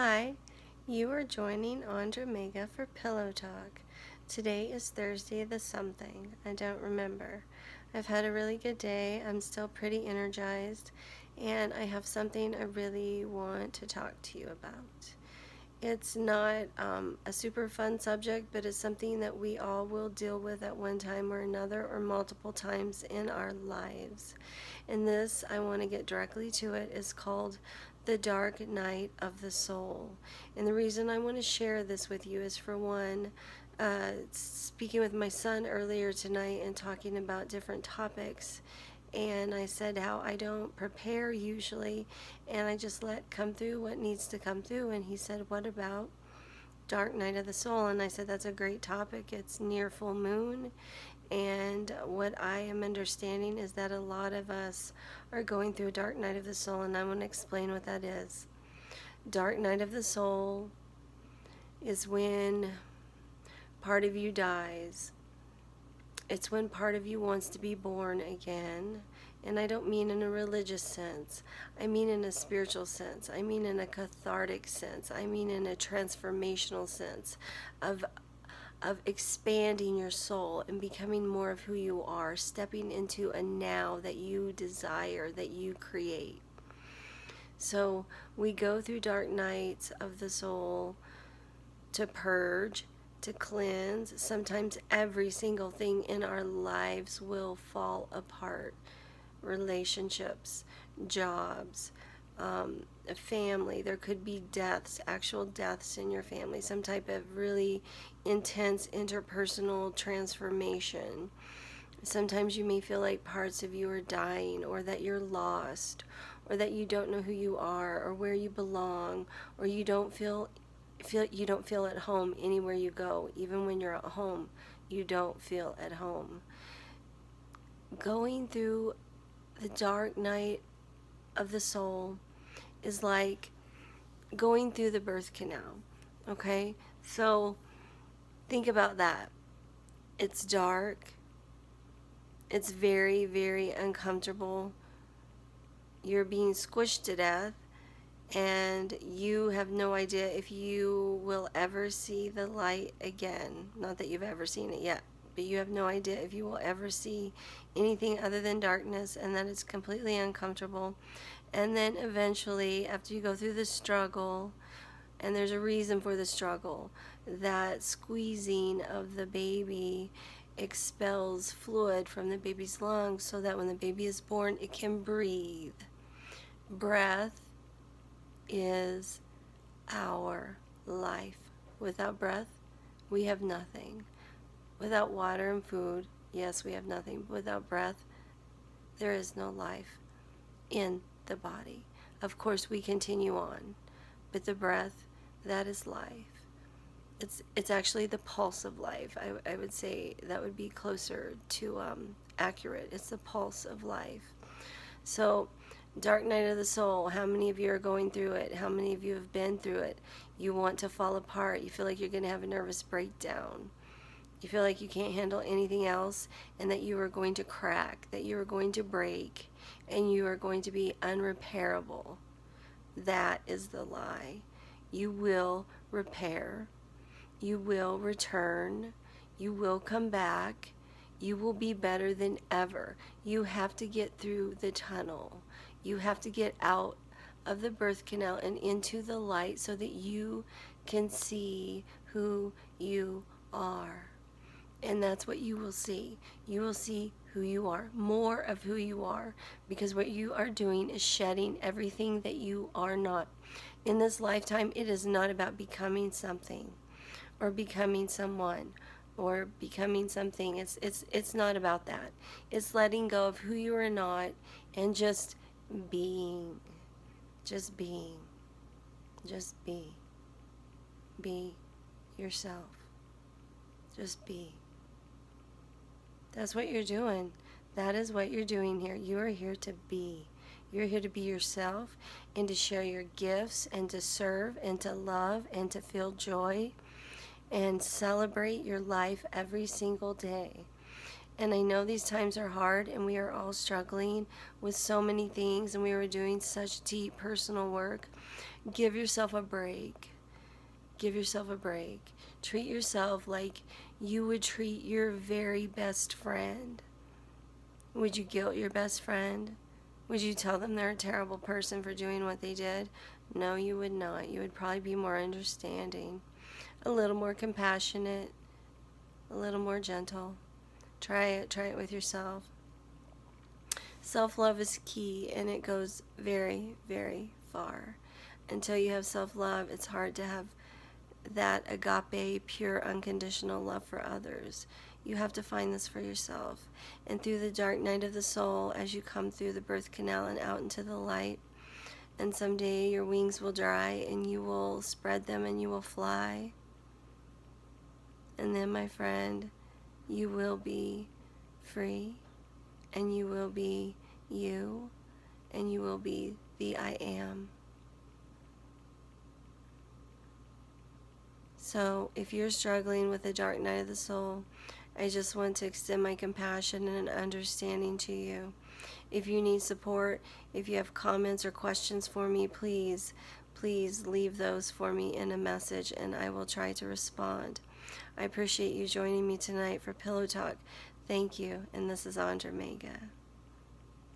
Hi, you are joining AndraMega for Pillow Talk. Today is Thursday the something. I don't remember. I've had a really good day. I'm still pretty energized, and I have something I really want to talk to you about. It's not a super fun subject, but it's something that we all will deal with at one time or another or multiple times in our lives. And this, I want to get directly to it, is called the dark night of the soul. And the reason I want to share this with you is, for one, speaking with my son earlier tonight and talking about different topics, and I said how I don't prepare usually, and I just let come through what needs to come through. And he said, what about dark night of the soul? And I said, that's a great topic. It's near full moon, and what I am understanding is that a lot of us are going through a dark night of the soul, and I want to explain what that is. Dark night of the soul is when part of you dies. It's when part of you wants to be born again. And I don't mean in a religious sense. I mean in a spiritual sense. I mean in a cathartic sense. I mean in a transformational sense of expanding your soul and becoming more of who you are, stepping into a now that you desire, that you create. So we go through dark nights of the soul to purge, to cleanse. Sometimes every single thing in our lives will fall apart. Relationships, jobs, a family. There could be deaths, actual deaths in your family, some type of really intense interpersonal transformation. Sometimes you may feel like parts of you are dying, or that you're lost, or that you don't know who you are or where you belong, or you don't feel at home anywhere you go. Even when you're at home, you don't feel at home. Going through the dark night of the soul is like going through the birth canal. Okay? So think about that. It's dark. It's very, very uncomfortable. You're being squished to death, and you have no idea if you will ever see the light again. Not that you've ever seen it yet, but you have no idea if you will ever see anything other than darkness, and that it's completely uncomfortable. And then eventually, after you go through the struggle, and there's a reason for the struggle, that squeezing of the baby expels fluid from the baby's lungs so that when the baby is born, it can breathe. Breath is our life. Without breath, we have nothing. Without water and food, yes, we have nothing. But without breath, there is no life in the body. Of course, we continue on, but the breath, that is life. It's actually the pulse of life. I would say that would be closer to accurate. It's the pulse of life. So, dark night of the soul, how many of you are going through it? How many of you have been through it? You want to fall apart. You feel like you're going to have a nervous breakdown. You feel like you can't handle anything else, and that you are going to crack, that you are going to break, and you are going to be unrepairable. That is the lie. You will repair. You will return. You will come back. You will be better than ever. You have to get through the tunnel. You have to get out of the birth canal and into the light so that you can see who you are. And that's what you will see. You will see who you are, more of who you are, because what you are doing is shedding everything that you are not. In this lifetime, it is not about becoming something or becoming someone or becoming something. It's not about that. It's letting go of who you are not and just being. Just being. Just be. Be yourself. Just be. That's what you're doing. That is what you're doing here. You are here to be. You're here to be yourself and to share your gifts and to serve and to love and to feel joy and celebrate your life every single day. And I know these times are hard and we are all struggling with so many things and we are doing such deep personal work. Give yourself a break. Give yourself a break. Treat yourself like you would treat your very best friend. Would you guilt your best friend? Would you tell them they're a terrible person for doing what they did? No, you would not. You would probably be more understanding, a little more compassionate, a little more gentle. Try it. Try it with yourself. Self-love is key, and it goes very, very far. Until you have self-love, it's hard to have that agape, pure, unconditional love for others. You have to find this for yourself. And through the dark night of the soul, as you come through the birth canal and out into the light, and someday your wings will dry and you will spread them and you will fly. And then, my friend, you will be free, and you will be you, and you will be the I am. So if you're struggling with the dark night of the soul, I just want to extend my compassion and understanding to you. If you need support, if you have comments or questions for me, please leave those for me in a message and I will try to respond. I appreciate you joining me tonight for Pillow Talk. Thank you, and this is AndraMega.